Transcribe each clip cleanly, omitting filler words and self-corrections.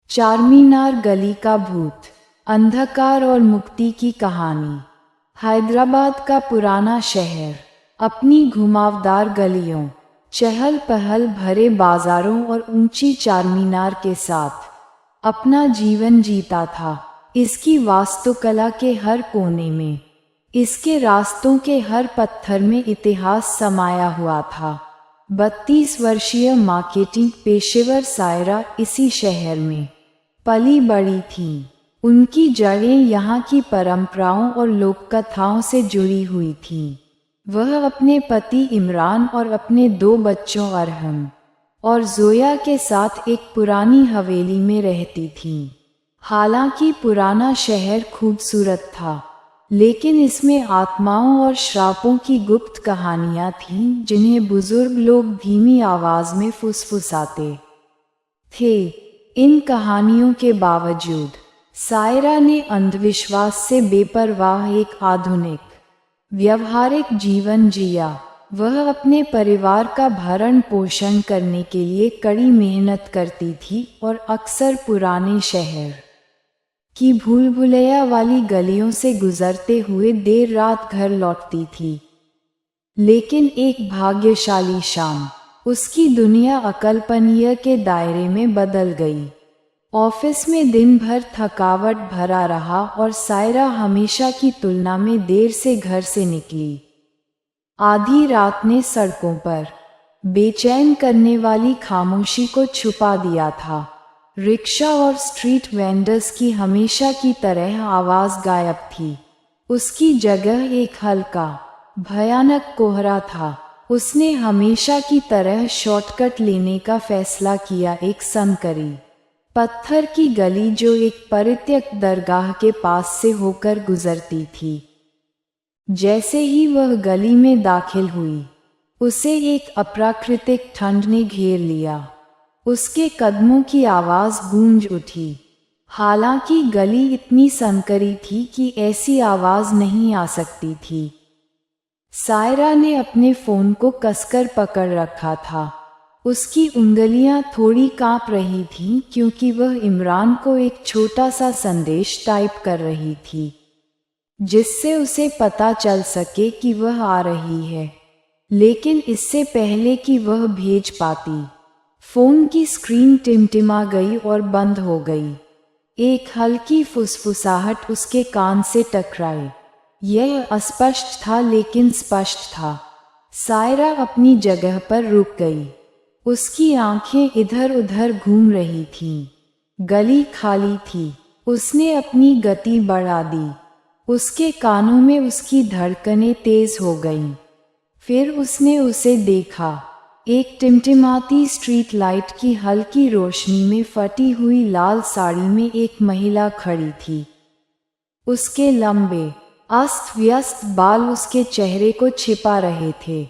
चारमीनार गली का भूत, अंधकार और मुक्ति की कहानी। हैदराबाद का पुराना शहर अपनी घुमावदार गलियों, चहल पहल भरे बाजारों और ऊंची चारमीनार के साथ अपना जीवन जीता था। इसकी वास्तुकला के हर कोने में, इसके रास्तों के हर पत्थर में इतिहास समाया हुआ था। 32 वर्षीय मार्केटिंग पेशेवर सायरा इसी शहर में पली बड़ी थी। उनकी जड़ें यहाँ की परंपराओं और लोक कथाओं से जुड़ी हुई थीं। वह अपने पति इमरान और अपने 2 बच्चों अरहम और जोया के साथ एक पुरानी हवेली में रहती थीं। हालांकि पुराना शहर खूबसूरत था, लेकिन इसमें आत्माओं और श्रापों की गुप्त कहानियां थीं जिन्हें बुजुर्ग लोग धीमी आवाज में फुसफुसाते थे। इन कहानियों के बावजूद सायरा ने अंधविश्वास से बेपरवाह एक आधुनिक, व्यवहारिक जीवन जिया। वह अपने परिवार का भरण पोषण करने के लिए कड़ी मेहनत करती थी और अक्सर पुराने शहर की भूल भुलैया वाली गलियों से गुजरते हुए देर रात घर लौटती थी। लेकिन एक भाग्यशाली शाम उसकी दुनिया अकल्पनीय के दायरे में बदल गई। ऑफिस में दिन भर थकावट भरा रहा और सायरा हमेशा की तुलना में देर से घर से निकली। आधी रात ने सड़कों पर बेचैन करने वाली खामोशी को छुपा दिया था। रिक्शा और स्ट्रीट वेंडर्स की हमेशा की तरह आवाज गायब थी। उसकी जगह एक हल्का, भयानक कोहरा था। उसने हमेशा की तरह शॉर्टकट लेने का फैसला किया, एक संकरी पत्थर की गली जो एक परित्यक्त दरगाह के पास से होकर गुजरती थी। जैसे ही वह गली में दाखिल हुई, उसे एक अप्राकृतिक ठंड ने घेर लिया। उसके कदमों की आवाज गूंज उठी। हालांकि गली इतनी संकरी थी कि ऐसी आवाज नहीं आ सकती थी। सायरा ने अपने फोन को कसकर पकड़ रखा था। उसकी उंगलियां थोड़ी कांप रही थीं क्योंकि वह इमरान को एक छोटा सा संदेश टाइप कर रही थी, जिससे उसे पता चल सके कि वह आ रही है। लेकिन इससे पहले कि वह भेज पाती, फोन की स्क्रीन टिमटिमा गई और बंद हो गई। एक हल्की फुसफुसाहट उसके कान से टकराई। यह अस्पष्ट था लेकिन स्पष्ट था। सायरा अपनी जगह पर रुक गई। उसकी आंखें इधर उधर घूम रही थीं। गली खाली थी। उसने अपनी गति बढ़ा दी। उसके कानों में उसकी धड़कनें तेज हो गईं। फिर उसने उसे देखा। एक टिमटिमाती स्ट्रीट लाइट की हल्की रोशनी में फटी हुई लाल साड़ी में एक महिला खड़ी थी। उसके लंबे, अस्त व्यस्त बाल उसके चेहरे को छिपा रहे थे,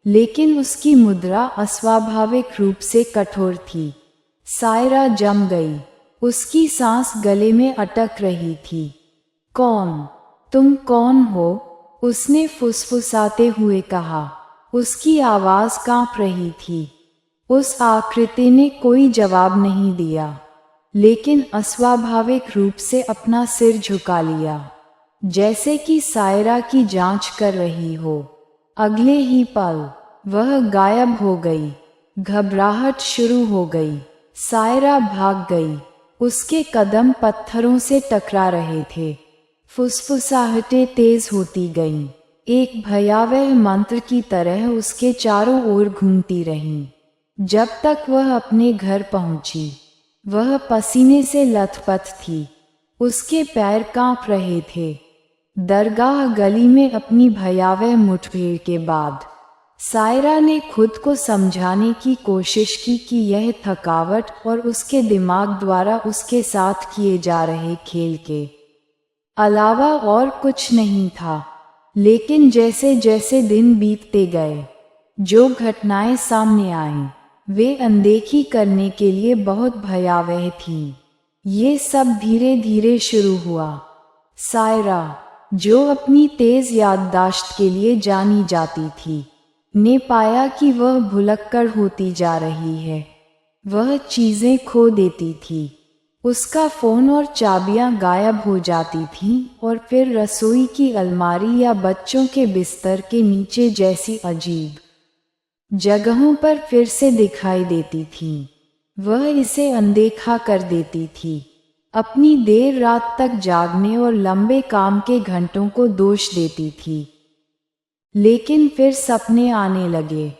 लेकिन उसकी मुद्रा अस्वाभाविक रूप से कठोर थी। सायरा जम गई। उसकी सांस गले में अटक रही थी। कौन? तुम कौन हो? उसने फुसफुसाते हुए कहा। उसकी आवाज कांप रही थी। उस आकृति ने कोई जवाब नहीं दिया, लेकिन अस्वाभाविक रूप से अपना सिर झुका लिया, जैसे कि सायरा की जांच कर रही हो। अगले ही पल वह गायब हो गई। घबराहट शुरू हो गई। सायरा भाग गई। उसके कदम पत्थरों से टकरा रहे थे। फुसफुसाहटें तेज होती गईं। एक भयावह मंत्र की तरह उसके चारों ओर घूमती रहीं। जब तक वह अपने घर पहुंची, वह पसीने से लथपथ थी। उसके पैर कांप रहे थे। दरगाह गली में अपनी भयावह मुठभेड़ के बाद सायरा ने खुद को समझाने की कोशिश की कि यह थकावट और उसके दिमाग द्वारा उसके साथ किए जा रहे खेल के अलावा और कुछ नहीं था। लेकिन जैसे जैसे दिन बीतते गए, जो घटनाएं सामने आईं, वे अनदेखी करने के लिए बहुत भयावह थीं। ये सब धीरे धीरे शुरू हुआ। सायरा, जो अपनी तेज याददाश्त के लिए जानी जाती थी, ने पाया कि वह भुलक्कड़ होती जा रही है। वह चीजें खो देती थी, उसका फ़ोन और चाबियां गायब हो जाती थीं और फिर रसोई की अलमारी या बच्चों के बिस्तर के नीचे जैसी अजीब जगहों पर फिर से दिखाई देती थीं। वह इसे अनदेखा कर देती थी, अपनी देर रात तक जागने और लंबे काम के घंटों को दोष देती थी। लेकिन फिर सपने आने लगे।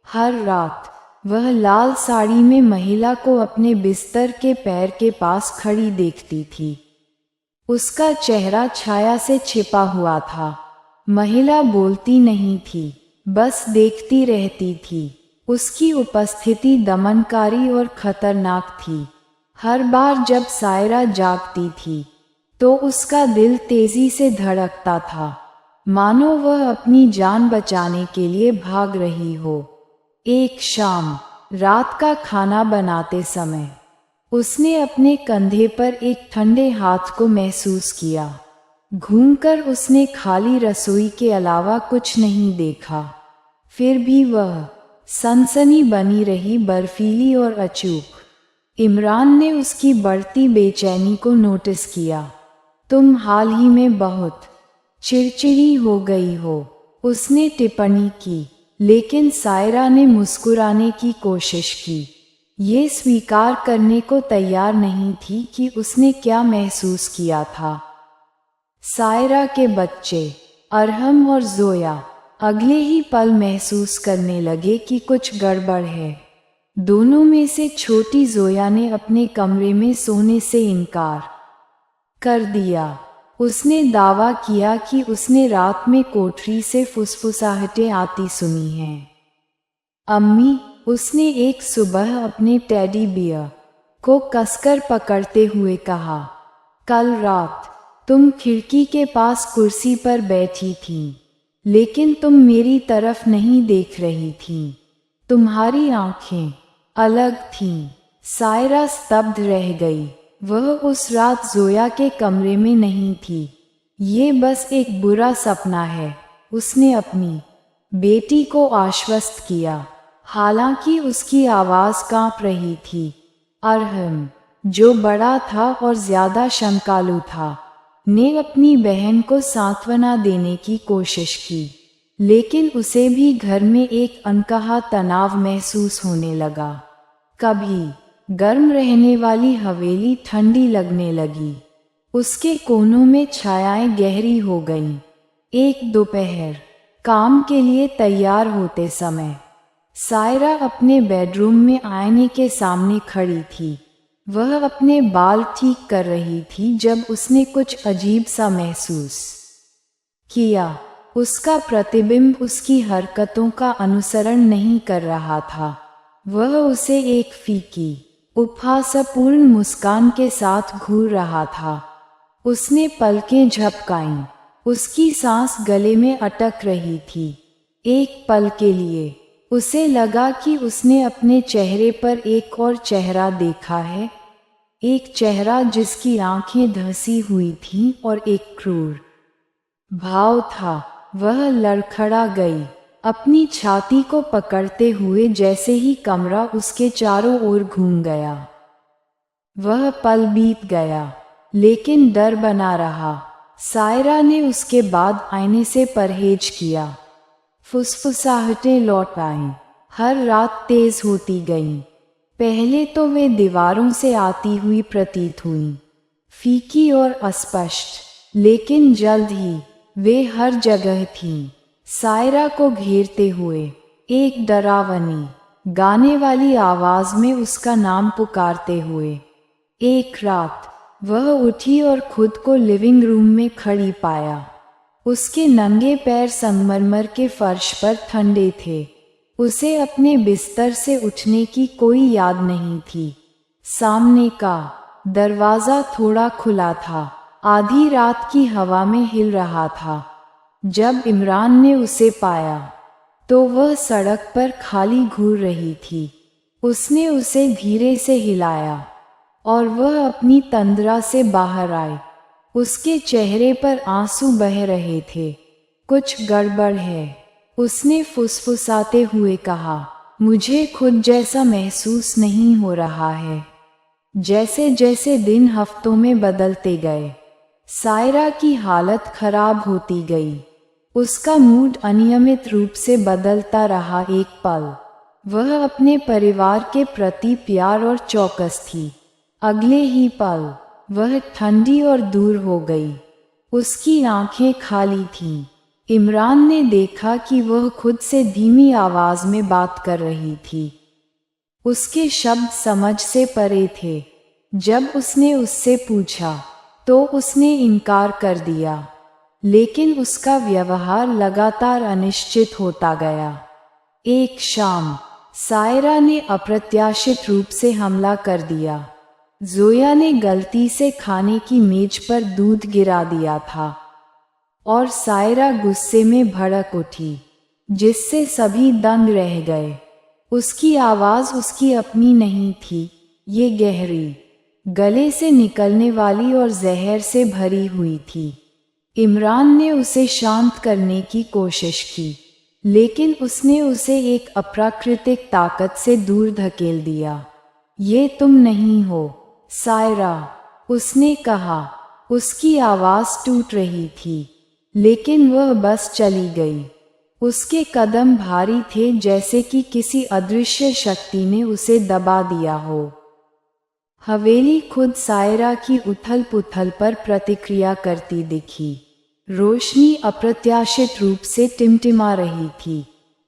हर रात वह लाल साड़ी में महिला को अपने बिस्तर के पैर के पास खड़ी देखती थी। उसका चेहरा छाया से छिपा हुआ था। महिला बोलती नहीं थी, बस देखती रहती थी। उसकी उपस्थिति दमनकारी और खतरनाक थी। हर बार जब सायरा जागती थी तो उसका दिल तेजी से धड़कता था, मानो वह अपनी जान बचाने के लिए भाग रही हो। एक शाम रात का खाना बनाते समय उसने अपने कंधे पर एक ठंडे हाथ को महसूस किया। घूमकर उसने खाली रसोई के अलावा कुछ नहीं देखा। फिर भी वह सनसनी बनी रही, बर्फीली और अचूक। इमरान ने उसकी बढ़ती बेचैनी को नोटिस किया। तुम हाल ही में बहुत चिड़चिड़ी हो गई हो, उसने टिप्पणी की, लेकिन सायरा ने मुस्कुराने की कोशिश की। ये स्वीकार करने को तैयार नहीं थी कि उसने क्या महसूस किया था। सायरा के बच्चे अरहम और जोया अगले ही पल महसूस करने लगे कि कुछ गड़बड़ है। दोनों में से छोटी जोया ने अपने कमरे में सोने से इनकार कर दिया। उसने दावा किया कि उसने रात में कोठरी से फुसफुसाहटें आती सुनी हैं। अम्मी, उसने एक सुबह अपने टेडी बियर को कसकर पकड़ते हुए कहा, कल रात तुम खिड़की के पास कुर्सी पर बैठी थीं, लेकिन तुम मेरी तरफ नहीं देख रही थीं। तुम्हारी आंखें अलग थीं। सायरा स्तब्ध रह गई। वह उस रात जोया के कमरे में नहीं थी। ये बस एक बुरा सपना है, उसने अपनी बेटी को आश्वस्त किया, हालांकि उसकी आवाज़ कांप रही थी। अरहम, जो बड़ा था और ज्यादा शंकालु था, ने अपनी बहन को सांत्वना देने की कोशिश की, लेकिन उसे भी घर में एक अनकहा तनाव महसूस होने लगा। कभी गर्म रहने वाली हवेली ठंडी लगने लगी। उसके कोनों में छायाएं गहरी हो गईं। एक दोपहर काम के लिए तैयार होते समय सायरा अपने बेडरूम में आईने के सामने खड़ी थी। वह अपने बाल ठीक कर रही थी जब उसने कुछ अजीब सा महसूस किया। उसका प्रतिबिंब उसकी हरकतों का अनुसरण नहीं कर रहा था। वह उसे एक फीकी, उपहासपूर्ण मुस्कान के साथ घूर रहा था। उसने पलकें झपकाईं। उसकी सांस गले में अटक रही थी। एक पल के लिए उसे लगा कि उसने अपने चेहरे पर एक और चेहरा देखा है, एक चेहरा जिसकी आंखें धंसी हुई थीं और एक क्रूर भाव था। वह लड़खड़ा गई, अपनी छाती को पकड़ते हुए, जैसे ही कमरा उसके चारों ओर घूम गया। वह पल बीत गया, लेकिन डर बना रहा। सायरा ने उसके बाद आईने से परहेज किया। फुसफुसाहटें लौट आईं, हर रात तेज होती गईं। पहले तो वे दीवारों से आती हुई प्रतीत हुईं, फीकी और अस्पष्ट, लेकिन जल्द ही वे हर जगह थीं, सायरा को घेरते हुए। एक डरावनी गाने वाली आवाज में उसका नाम पुकारते हुए। एक रात वह उठी और खुद को लिविंग रूम में खड़ी पाया। उसके नंगे पैर संगमरमर के फर्श पर ठंडे थे। उसे अपने बिस्तर से उठने की कोई याद नहीं थी। सामने का दरवाज़ा थोड़ा खुला था, आधी रात की हवा में हिल रहा था। जब इमरान ने उसे पाया तो वह सड़क पर खाली घूर रही थी। उसने उसे धीरे से हिलाया और वह अपनी तंद्रा से बाहर आई। उसके चेहरे पर आंसू बह रहे थे। कुछ गड़बड़ है, उसने फुसफुसाते हुए कहा। मुझे खुद जैसा महसूस नहीं हो रहा है। जैसे जैसे दिन हफ्तों में बदलते गए, सायरा की हालत खराब होती गई। उसका मूड अनियमित रूप से बदलता रहा। एक पल वह अपने परिवार के प्रति प्यार और चौकस थी, अगले ही पल वह ठंडी और दूर हो गई। उसकी आंखें खाली थीं। इमरान ने देखा कि वह खुद से धीमी आवाज में बात कर रही थी। उसके शब्द समझ से परे थे। जब उसने उससे पूछा तो उसने इनकार कर दिया, लेकिन उसका व्यवहार लगातार अनिश्चित होता गया। एक शाम सायरा ने अप्रत्याशित रूप से हमला कर दिया। जोया ने गलती से खाने की मेज पर दूध गिरा दिया था और सायरा गुस्से में भड़क उठी, जिससे सभी दंग रह गए। उसकी आवाज़ उसकी अपनी नहीं थी, ये गहरी, गले से निकलने वाली और जहर से भरी हुई थी। इमरान ने उसे शांत करने की कोशिश की, लेकिन उसने उसे एक अप्राकृतिक ताकत से दूर धकेल दिया। ये तुम नहीं हो सायरा, उसने कहा। उसकी आवाज़ टूट रही थी, लेकिन वह बस चली गई। उसके कदम भारी थे, जैसे कि किसी अदृश्य शक्ति ने उसे दबा दिया हो। हवेली खुद सायरा की उथल पुथल पर प्रतिक्रिया करती दिखी। रोशनी अप्रत्याशित रूप से टिमटिमा रही थी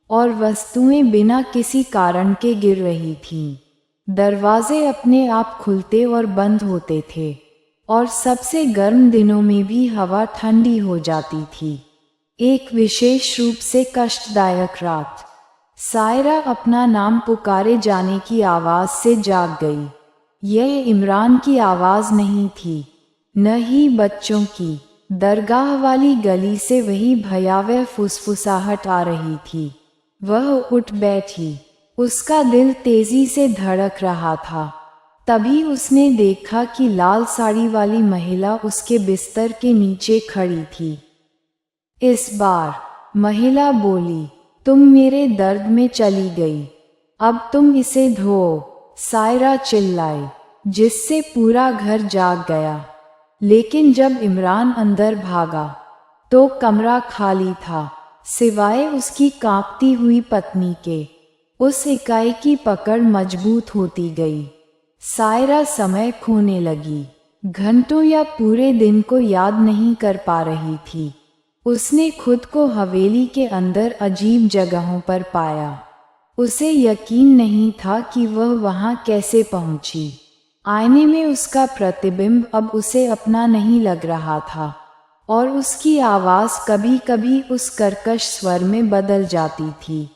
और वस्तुएं बिना किसी कारण के गिर रही थीं। दरवाजे अपने आप खुलते और बंद होते थे, और सबसे गर्म दिनों में भी हवा ठंडी हो जाती थी। एक विशेष रूप से कष्टदायक रात, सायरा अपना नाम पुकारे जाने की आवाज़ से जाग गई। यह इमरान की आवाज़ नहीं थी, न ही बच्चों की। दरगाह वाली गली से वही भयावह फुसफुसाहट आ रही थी। वह उठ बैठी, उसका दिल तेजी से धड़क रहा था। तभी उसने देखा कि लाल साड़ी वाली महिला उसके बिस्तर के नीचे खड़ी थी। इस बार महिला बोली, तुम मेरे दर्द में चली गई, अब तुम इसे धो। सायरा चिल्लाई, जिससे पूरा घर जाग गया। लेकिन जब इमरान अंदर भागा तो कमरा खाली था, सिवाय उसकी कांपती हुई पत्नी के। उस इकाई की पकड़ मजबूत होती गई। सायरा समय खोने लगी, घंटों या पूरे दिन को याद नहीं कर पा रही थी। उसने खुद को हवेली के अंदर अजीब जगहों पर पाया। उसे यकीन नहीं था कि वह वहां कैसे पहुंची। आईने में उसका प्रतिबिंब अब उसे अपना नहीं लग रहा था, और उसकी आवाज़ कभी कभी उस कर्कश स्वर में बदल जाती थी।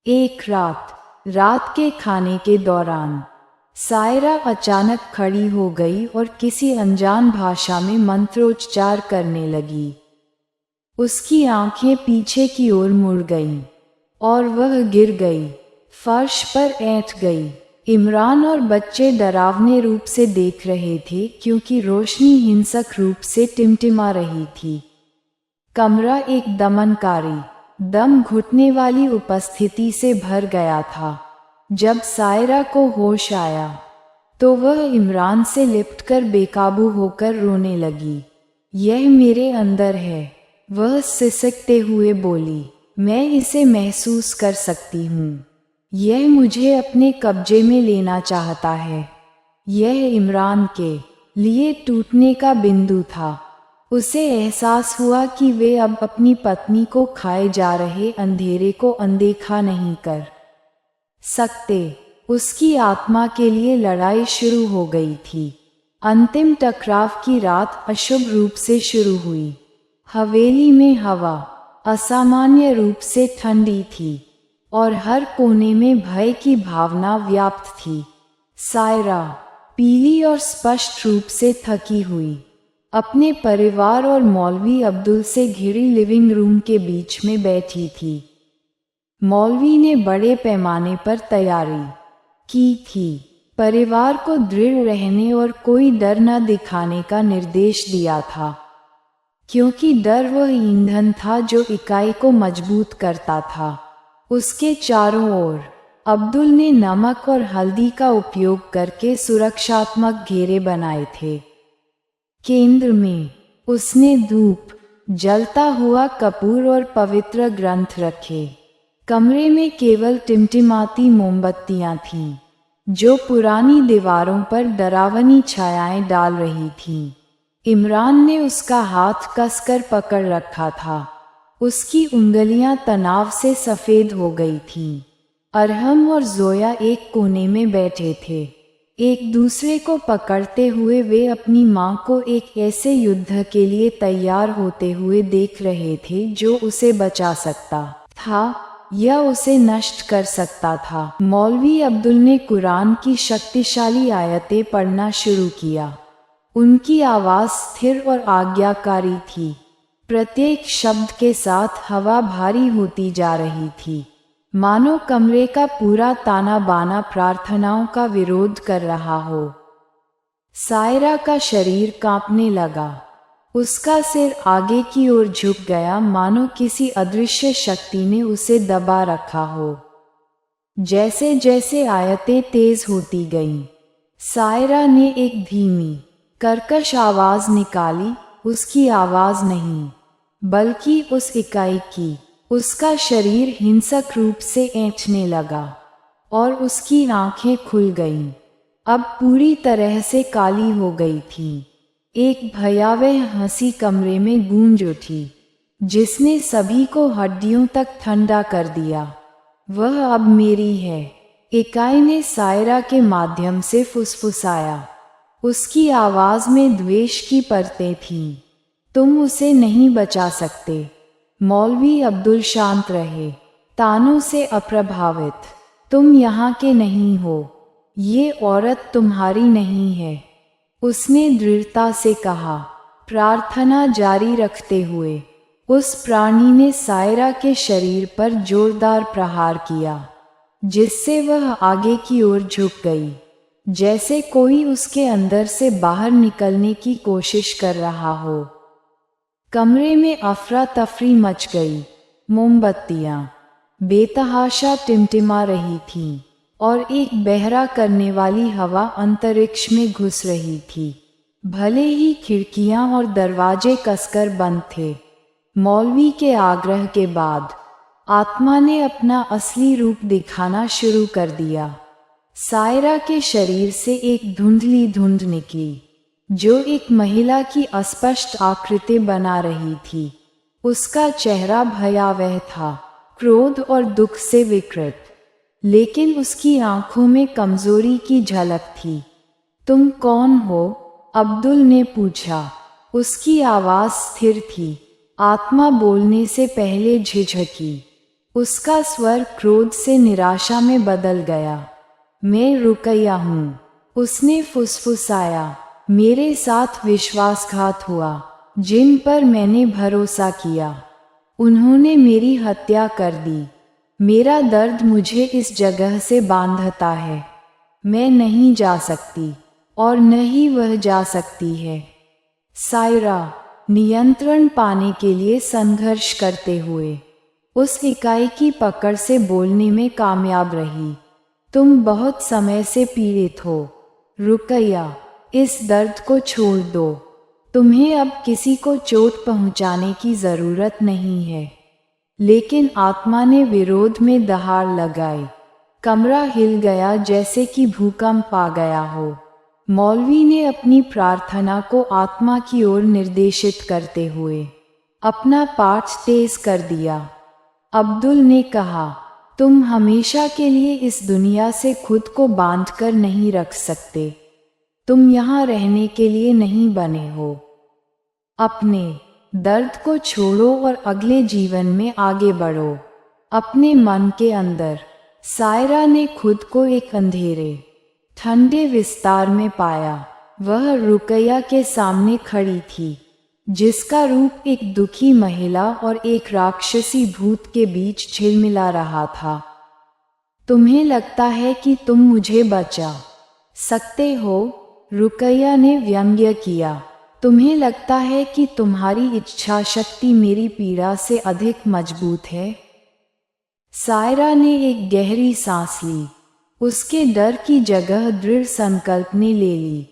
एक रात के खाने के दौरान सायरा अचानक खड़ी हो गई और किसी अनजान भाषा में मंत्रोच्चार करने लगी। उसकी आंखें पीछे की ओर मुड़ गईं और वह गिर गई, फर्श पर ऐंठ गई। इमरान और बच्चे डरावने रूप से देख रहे थे, क्योंकि रोशनी हिंसक रूप से टिमटिमा रही थी। कमरा एक दमनकारी, दम घुटने वाली उपस्थिति से भर गया था। जब सायरा को होश आया तो वह इमरान से लिपटकर बेकाबू होकर रोने लगी। यह मेरे अंदर है, वह सिसकते हुए बोली। मैं इसे महसूस कर सकती हूँ। यह मुझे अपने कब्जे में लेना चाहता है। यह इमरान के लिए टूटने का बिंदु था। उसे एहसास हुआ कि वे अब अपनी पत्नी को खाए जा रहे अंधेरे को अनदेखा नहीं कर सकते। उसकी आत्मा के लिए लड़ाई शुरू हो गई थी। अंतिम टकराव की रात अशुभ रूप से शुरू हुई। हवेली में हवा असामान्य रूप से ठंडी थी और हर कोने में भय की भावना व्याप्त थी। सायरा पीली और स्पष्ट रूप से थकी हुई अपने परिवार और मौलवी अब्दुल से घिरी लिविंग रूम के बीच में बैठी थी। मौलवी ने बड़े पैमाने पर तैयारी की थी, परिवार को दृढ़ रहने और कोई डर न दिखाने का निर्देश दिया था, क्योंकि डर वह ईंधन था जो इकाई को मजबूत करता था। उसके चारों ओर अब्दुल ने नमक और हल्दी का उपयोग करके सुरक्षात्मक घेरे बनाए थे। केंद्र में उसने धूप, जलता हुआ कपूर और पवित्र ग्रंथ रखे। कमरे में केवल टिमटिमाती मोमबत्तियां थीं, जो पुरानी दीवारों पर डरावनी छायाएं डाल रही थीं। इमरान ने उसका हाथ कसकर पकड़ रखा था। उसकी उंगलियां तनाव से सफ़ेद हो गई थीं। अरहम और जोया एक कोने में बैठे थे। एक दूसरे को पकड़ते हुए वे अपनी मां को एक ऐसे युद्ध के लिए तैयार होते हुए देख रहे थे जो उसे बचा सकता था या उसे नष्ट कर सकता था। मौलवी अब्दुल ने कुरान की शक्तिशाली आयतें पढ़ना शुरू किया। उनकी आवाज़ स्थिर और आज्ञाकारी थी। प्रत्येक शब्द के साथ हवा भारी होती जा रही थी, मानो कमरे का पूरा ताना बाना प्रार्थनाओं का विरोध कर रहा हो। सायरा का शरीर कांपने लगा। उसका सिर आगे की ओर झुक गया, मानो किसी अदृश्य शक्ति ने उसे दबा रखा हो। जैसे जैसे आयतें तेज होती गईं, सायरा ने एक धीमी, कर्कश आवाज निकाली। उसकी आवाज नहीं, बल्कि उस इकाई की। उसका शरीर हिंसक रूप से ऐंठने लगा और उसकी आंखें खुल गईं। अब पूरी तरह से काली हो गई थीं। एक भयावह हंसी कमरे में गूंज उठी, जिसने सभी को हड्डियों तक ठंडा कर दिया। वह अब मेरी है, इकाई ने सायरा के माध्यम से फुसफुसाया। उसकी आवाज में द्वेष की परतें थीं। तुम उसे नहीं बचा सकते। मौलवी अब्दुल शांत रहे, तानों से अप्रभावित। तुम यहाँ के नहीं हो। ये औरत तुम्हारी नहीं है, उसने दृढ़ता से कहा। प्रार्थना जारी रखते हुए उस प्राणी ने सायरा के शरीर पर जोरदार प्रहार किया, जिससे वह आगे की ओर झुक गई, जैसे कोई उसके अंदर से बाहर निकलने की कोशिश कर रहा हो। कमरे में अफरा तफरी मच गई। मोमबत्तियां बेतहाशा टिमटिमा रही थीं और एक बहरा करने वाली हवा अंतरिक्ष में घुस रही थी। भले ही खिड़कियां और दरवाजे कसकर बंद थे, मौलवी के आग्रह के बाद आत्मा ने अपना असली रूप दिखाना शुरू कर दिया। सायरा के शरीर से एक धुंधली धुंध निकली, जो एक महिला की अस्पष्ट आकृति बना रही थी। उसका चेहरा भयावह था, क्रोध और दुख से विकृत, लेकिन उसकी आंखों में कमजोरी की झलक थी। तुम कौन हो? अब्दुल ने पूछा। उसकी आवाज स्थिर थी, आत्मा बोलने से पहले झिझकी। उसका स्वर क्रोध से निराशा में बदल गया। मैं रुकैया हूँ, उसने फुसफुसाया। मेरे साथ विश्वासघात हुआ, जिन पर मैंने भरोसा किया, उन्होंने मेरी हत्या कर दी। मेरा दर्द मुझे इस जगह से बांधता है। मैं नहीं जा सकती और न ही वह जा सकती है। सायरा नियंत्रण पाने के लिए संघर्ष करते हुए उस इकाई की पकड़ से बोलने में कामयाब रही। तुम बहुत समय से पीड़ित हो, रुकैया। इस दर्द को छोड़ दो। तुम्हें अब किसी को चोट पहुंचाने की जरूरत नहीं है। लेकिन आत्मा ने विरोध में दहाड़ लगाई। कमरा हिल गया जैसे कि भूकंप आ गया हो। मौलवी ने अपनी प्रार्थना को आत्मा की ओर निर्देशित करते हुए अपना पाठ तेज कर दिया। अब्दुल ने कहा, तुम हमेशा के लिए इस दुनिया से खुद को बांधकर नहीं रख सकते। तुम यहाँ रहने के लिए नहीं बने हो। अपने दर्द को छोड़ो और अगले जीवन में आगे बढ़ो। अपने मन के अंदर सायरा ने खुद को एक अंधेरे, ठंडे विस्तार में पाया। वह रुकैया के सामने खड़ी थी, जिसका रूप एक दुखी महिला और एक राक्षसी भूत के बीच झिलमिला रहा था। तुम्हें लगता है कि तुम मुझे बचा सकते हो? रुकैया ने व्यंग्य किया। तुम्हें लगता है कि तुम्हारी इच्छा शक्ति मेरी पीड़ा से अधिक मजबूत है? सायरा ने एक गहरी सांस ली। उसके डर की जगह दृढ़ संकल्प ने ले ली।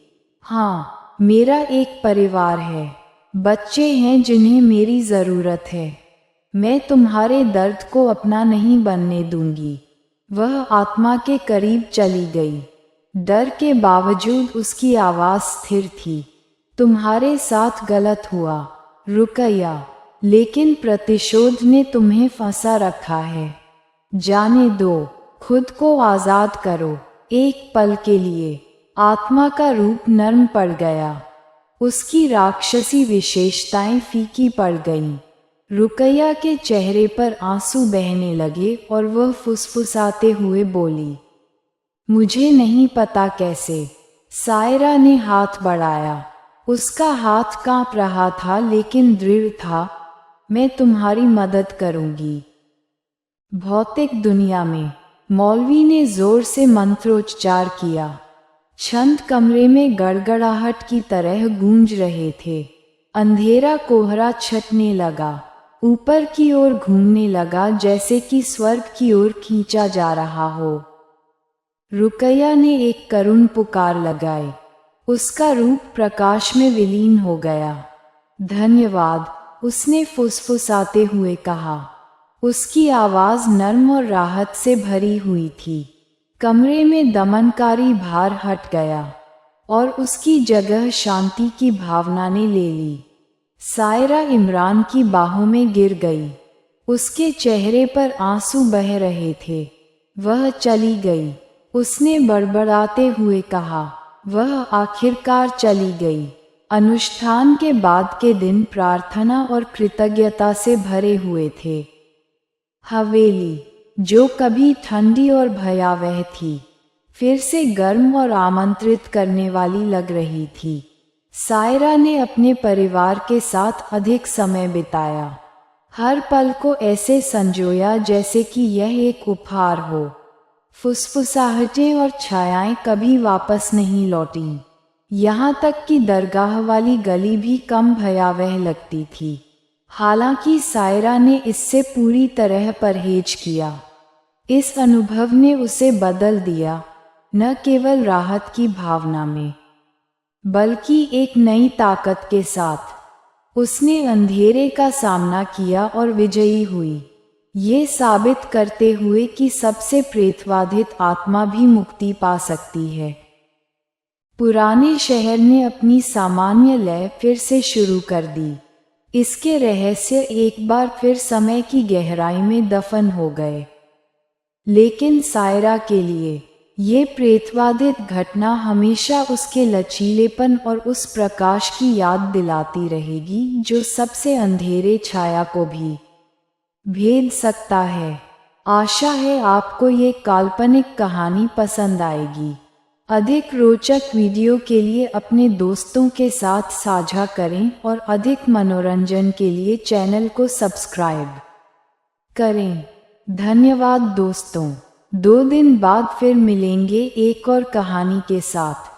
हाँ, मेरा एक परिवार है, बच्चे हैं जिन्हें मेरी ज़रूरत है। मैं तुम्हारे दर्द को अपना नहीं बनने दूंगी। वह आत्मा के करीब चली गई। डर के बावजूद उसकी आवाज़ स्थिर थी। तुम्हारे साथ गलत हुआ, रुकैया, लेकिन प्रतिशोध ने तुम्हें फंसा रखा है। जाने दो, खुद को आज़ाद करो। एक पल के लिए आत्मा का रूप नर्म पड़ गया। उसकी राक्षसी विशेषताएं फीकी पड़ गईं। रुकैया के चेहरे पर आंसू बहने लगे और वह फुसफुसाते हुए बोली, मुझे नहीं पता कैसे। सायरा ने हाथ बढ़ाया। उसका हाथ कांप रहा था लेकिन दृढ़ था। मैं तुम्हारी मदद करूंगी। भौतिक दुनिया में मौलवी ने जोर से मंत्रोच्चार किया। छंद कमरे में गड़गड़ाहट की तरह गूंज रहे थे। अंधेरा कोहरा छटने लगा, ऊपर की ओर घूमने लगा जैसे कि स्वर्ग की ओर खींचा जा रहा हो। रुकैया ने एक करुण पुकार लगाई। उसका रूप प्रकाश में विलीन हो गया। धन्यवाद, उसने फुसफुसाते हुए कहा। उसकी आवाज़ नर्म और राहत से भरी हुई थी। कमरे में दमनकारी भार हट गया और उसकी जगह शांति की भावना ने ले ली। सायरा इमरान की बाहों में गिर गई। उसके चेहरे पर आंसू बह रहे थे। वह चली गई। उसने बड़बड़ाते हुए कहा, वह आखिरकार चली गई। अनुष्ठान के बाद के दिन प्रार्थना और कृतज्ञता से भरे हुए थे। हवेली, जो कभी ठंडी और भयावह थी, फिर से गर्म और आमंत्रित करने वाली लग रही थी। सायरा ने अपने परिवार के साथ अधिक समय बिताया। हर पल को ऐसे संजोया जैसे कि यह एक उपहार हो। फुसफुसाहटें और छायाएं कभी वापस नहीं लौटीं। यहाँ तक कि दरगाह वाली गली भी कम भयावह लगती थी। हालांकि सायरा ने इससे पूरी तरह परहेज किया। इस अनुभव ने उसे बदल दिया, न केवल राहत की भावना में, बल्कि एक नई ताकत के साथ। उसने अंधेरे का सामना किया और विजयी हुई, ये साबित करते हुए कि सबसे प्रेतबाधित आत्मा भी मुक्ति पा सकती है। पुराने शहर ने अपनी सामान्य लय फिर से शुरू कर दी। इसके रहस्य एक बार फिर समय की गहराई में दफन हो गए। लेकिन सायरा के लिए ये प्रेतवादित घटना हमेशा उसके लचीलेपन और उस प्रकाश की याद दिलाती रहेगी जो सबसे अंधेरे छाया को भी भेद सकता है। आशा है आपको ये काल्पनिक कहानी पसंद आएगी। अधिक रोचक वीडियो के लिए अपने दोस्तों के साथ साझा करें और अधिक मनोरंजन के लिए चैनल को सब्सक्राइब करें। धन्यवाद दोस्तों। 2 दिन बाद फिर मिलेंगे एक और कहानी के साथ।